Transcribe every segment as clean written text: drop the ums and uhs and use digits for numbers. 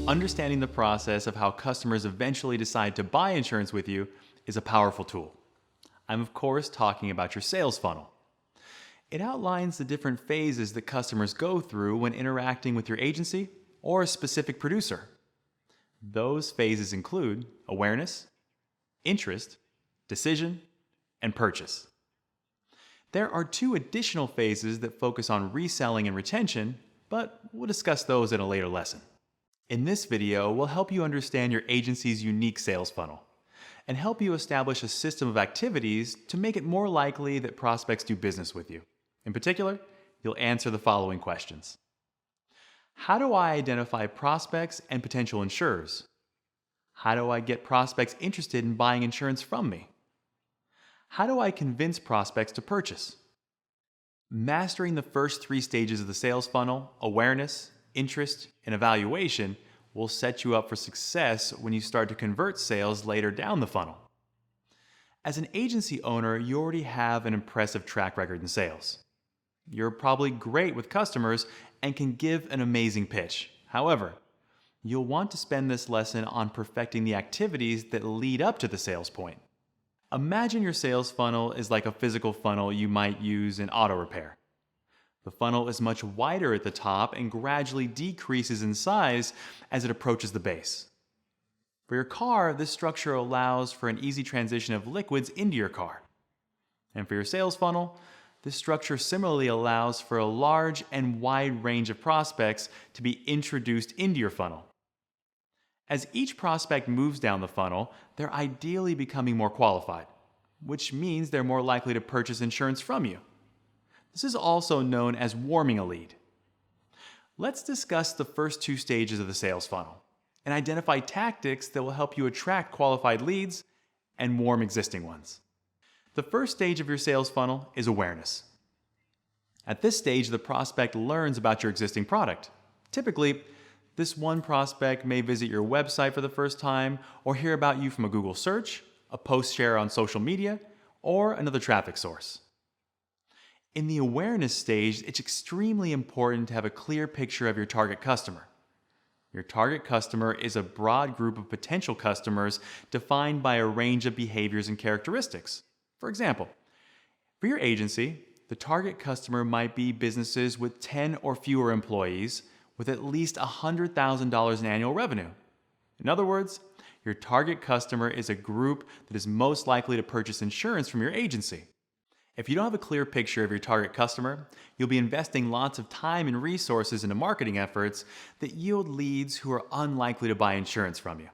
Understanding the process of how customers eventually decide to buy insurance with you is a powerful tool. I'm, of course, talking about your sales funnel. It outlines the different phases that customers go through when interacting with your agency or a specific producer. Those phases include awareness, interest, decision, and purchase. There are two additional phases that focus on reselling and retention, but we'll discuss those in a later lesson. In this video, we'll help you understand your agency's unique sales funnel and help you establish a system of activities to make it more likely that prospects do business with you. In particular, you'll answer the following questions. How do I identify prospects and potential insurers? How do I get prospects interested in buying insurance from me? How do I convince prospects to purchase? Mastering the first three stages of the sales funnel, awareness, interest, and evaluation, will set you up for success when you start to convert sales later down the funnel. As an agency owner, you already have an impressive track record in sales. You're probably great with customers and can give an amazing pitch. However, you'll want to spend this lesson on perfecting the activities that lead up to the sales point. Imagine your sales funnel is like a physical funnel you might use in auto repair. The funnel is much wider at the top and gradually decreases in size as it approaches the base. For your car, this structure allows for an easy transition of liquids into your car. And for your sales funnel, this structure similarly allows for a large and wide range of prospects to be introduced into your funnel. As each prospect moves down the funnel, they're ideally becoming more qualified, which means they're more likely to purchase insurance from you. This is also known as warming a lead. Let's discuss the first two stages of the sales funnel and identify tactics that will help you attract qualified leads and warm existing ones. The first stage of your sales funnel is awareness. At this stage, the prospect learns about your existing product. Typically, this one prospect may visit your website for the first time or hear about you from a Google search, a post share on social media, or another traffic source. In the awareness stage, it's extremely important to have a clear picture of your target customer. Your target customer is a broad group of potential customers defined by a range of behaviors and characteristics. For example, for your agency, the target customer might be businesses with 10 or fewer employees with at least $100,000 in annual revenue. In other words, your target customer is a group that is most likely to purchase insurance from your agency. If you don't have a clear picture of your target customer, you'll be investing lots of time and resources into marketing efforts that yield leads who are unlikely to buy insurance from you.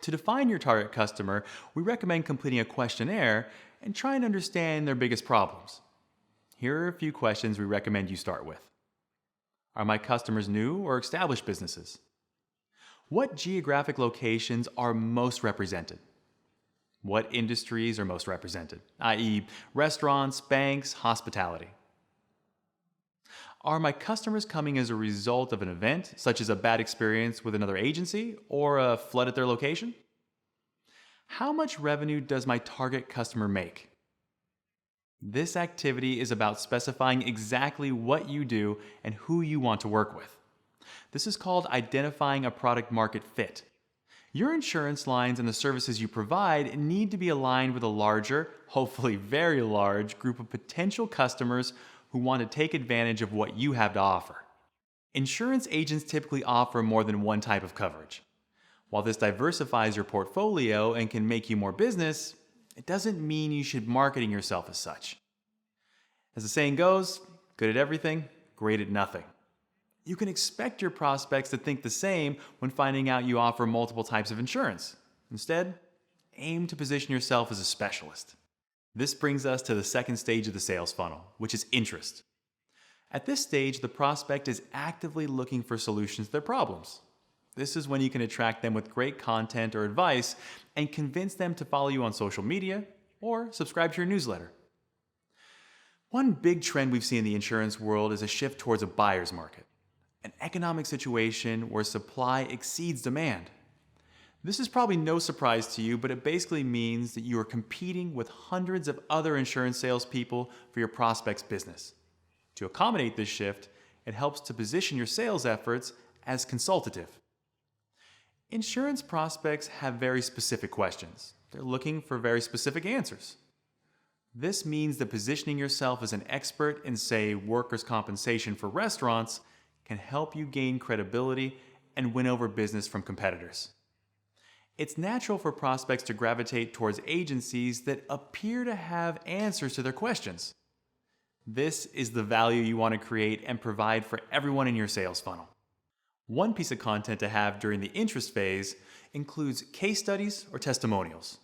To define your target customer, we recommend completing a questionnaire and try and understand their biggest problems. Here are a few questions we recommend you start with. Are my customers new or established businesses? What geographic locations are most represented? What industries are most represented, i.e., restaurants, banks, hospitality? Are my customers coming as a result of an event, such as a bad experience with another agency or a flood at their location? How much revenue does my target customer make? This activity is about specifying exactly what you do and who you want to work with. This is called identifying a product market fit. Your insurance lines and the services you provide need to be aligned with a larger, hopefully very large, group of potential customers who want to take advantage of what you have to offer. Insurance agents typically offer more than one type of coverage. While this diversifies your portfolio and can make you more business, it doesn't mean you should marketing yourself as such. As the saying goes, good at everything, great at nothing. You can expect your prospects to think the same when finding out you offer multiple types of insurance. Instead, aim to position yourself as a specialist. This brings us to the second stage of the sales funnel, which is interest. At this stage, the prospect is actively looking for solutions to their problems. This is when you can attract them with great content or advice and convince them to follow you on social media or subscribe to your newsletter. One big trend we've seen in the insurance world is a shift towards a buyer's market, an economic situation where supply exceeds demand. This is probably no surprise to you, but it basically means that you are competing with hundreds of other insurance salespeople for your prospect's business. To accommodate this shift, it helps to position your sales efforts as consultative. Insurance prospects have very specific questions. They're looking for very specific answers. This means that positioning yourself as an expert in, say, workers' compensation for restaurants can help you gain credibility and win over business from competitors. It's natural for prospects to gravitate towards agencies that appear to have answers to their questions. This is the value you want to create and provide for everyone in your sales funnel. One piece of content to have during the interest phase includes case studies or testimonials.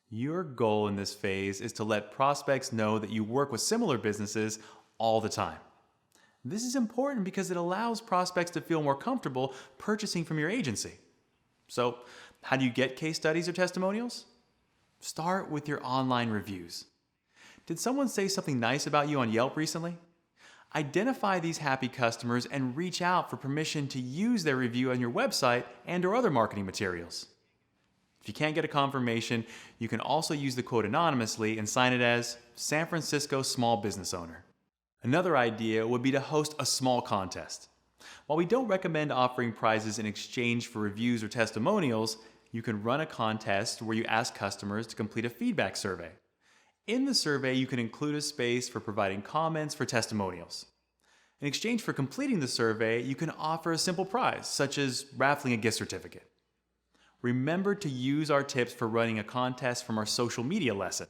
Your goal in this phase is to let prospects know that you work with similar businesses all the time. This is important because it allows prospects to feel more comfortable purchasing from your agency. So, how do you get case studies or testimonials? Start with your online reviews. Did someone say something nice about you on Yelp recently? Identify these happy customers and reach out for permission to use their review on your website and/or other marketing materials. If you can't get a confirmation, you can also use the quote anonymously and sign it as San Francisco Small Business Owner. Another idea would be to host a small contest. While we don't recommend offering prizes in exchange for reviews or testimonials, you can run a contest where you ask customers to complete a feedback survey. In the survey, you can include a space for providing comments for testimonials. In exchange for completing the survey, you can offer a simple prize, such as raffling a gift certificate. Remember to use our tips for running a contest from our social media lesson.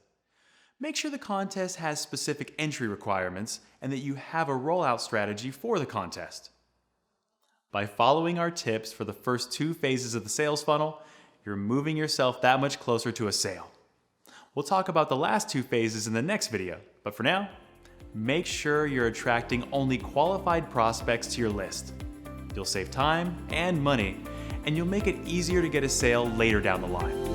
Make sure the contest has specific entry requirements and that you have a rollout strategy for the contest. By following our tips for the first 2 phases of the sales funnel, you're moving yourself that much closer to a sale. We'll talk about the last 2 phases in the next video, but for now, make sure you're attracting only qualified prospects to your list. You'll save time and money, and you'll make it easier to get a sale later down the line.